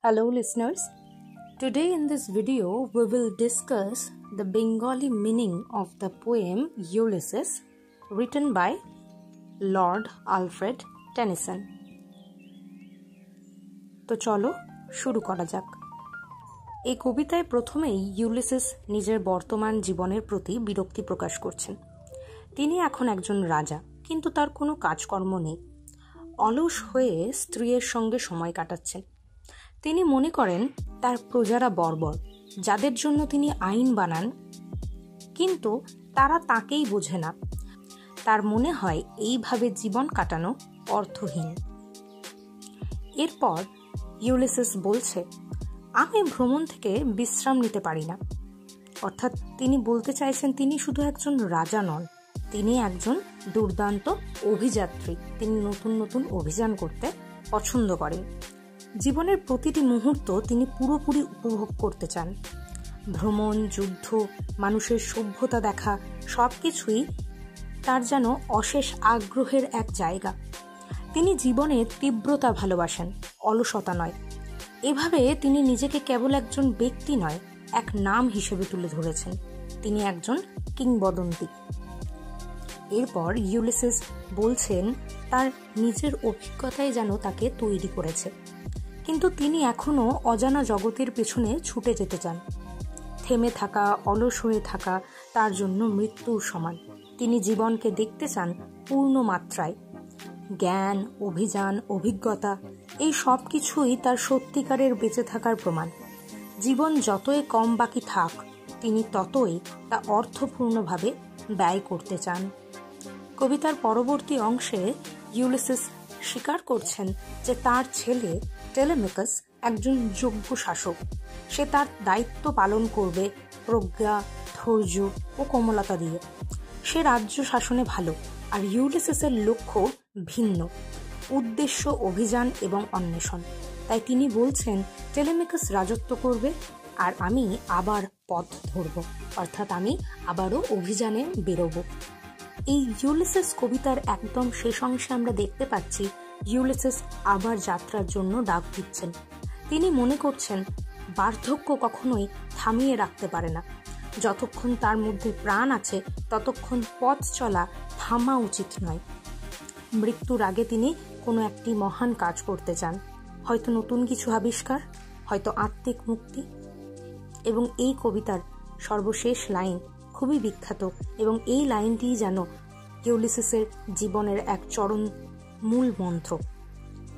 Hello listeners, today in this video we will discuss the Bengali meaning of the poem Ulysses written by Lord Alfred Tennyson. তো চলো শুরু করা যাক। এই কবিতায় প্রথমেই ইউলিসিস নিজের বর্তমান জীবনের প্রতি বিরক্তি প্রকাশ করছেন। তিনি এখন একজন রাজা, কিন্তু তার কোনো কাজকর্ম নেই। অলস হয়ে স্ত্রীর সঙ্গে সময় কাটাচ্ছেন। তিনি মনে করেন তার প্রজারা বর্বর, যাদের জন্য তিনি আইন বানান, কিন্তু তারা তাকেই বোঝে না। তার মনে হয় এইভাবে জীবন কাটানো অর্থহীন। এরপর ইউলিসিস বলছে, আমি ভ্রমণ থেকে বিশ্রাম নিতে পারি না। অর্থাৎ তিনি বলতে চাইছেন তিনি শুধু একজন রাজা নন, তিনি একজন দুর্দান্ত অভিযাত্রী। তিনি নতুন নতুন অভিযান করতে পছন্দ করেন। জীবনের প্রতিটি মুহূর্ত তিনি পুরোপুরি উপভোগ করতে চান। ভ্রমণ, যুদ্ধ, মানুষের সভ্যতা দেখা সবকিছুই তার যেন অশেষ আগ্রহের এক জায়গা। তিনি জীবনের তীব্রতা ভালোবাসেন, অলসতা নয়। এভাবে তিনি নিজেকে কেবল একজন ব্যক্তি নয়, এক নাম হিসেবে তুলে ধরেছেন। তিনি একজন কিংবদন্তি। এরপর ইউলিসিস বলছেন তার নিজের অভিজ্ঞতাই যেন তাকে তৈরি করেছে, কিন্তু তিনি এখনও অজানা জগতের পেছনে ছুটে যেতে চান। থেমে থাকা, অলস হয়ে থাকা তার জন্য মৃত্যুর সমান। তিনি জীবনকে দেখতে চান পূর্ণ মাত্রায়। জ্ঞান, অভিযান, অভিজ্ঞতা এই সব কিছুই তার সত্যিকারের বেঁচে থাকার প্রমাণ। জীবন যতই কম বাকি থাক, তিনি ততই তা অর্থপূর্ণভাবে ব্যয় করতে চান। কবিতার পরবর্তী অংশে ইউলিসিস স্বীকার করছেন যে তার ছেলে টেলেমেকাস একজন যোগ্য শাসক। সে তার দায়িত্ব পালন করবে প্রজ্ঞা, ধৈর্য ও কোমলতা দিয়ে। সে রাজ্য শাসনে ভালো, আর ইউলিসিসের লক্ষ্য ভিন্ন, উদ্দেশ্য অভিযান এবং অন্বেষণ। তাই তিনি বলছেন টেলেমেকাস রাজত্ব করবে আর আমি আবার পথ ধরব, অর্থাৎ আমি আবারও অভিযানে বেরোব। এই ইউলিসিস কবিতার একদম শেষ অংশে আমরা দেখতে পাচ্ছি ইউলিসিস আবার যাত্রার জন্য ডাক দিচ্ছেন। তিনি মনে করছেন বার্ধক্য কখনোই থামিয়ে রাখতে পারে না। যতক্ষণ তার মধ্যে প্রাণ আছে ততক্ষণ পথ চলা থামা উচিত নয়। মৃত্যুর আগে তিনি কোনো একটি মহান কাজ করতে চান, হয়তো নতুন কিছু আবিষ্কার, হয়তো আত্মিক মুক্তি। এবং এই কবিতার সর্বশেষ লাইন খুবই বিখ্যাত, এবং এই লাইনটি যেন ইউলিসিসের জীবনের এক চরম মূল মন্ত্র: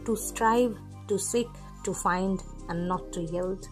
to strive, to seek, to find and not to yield.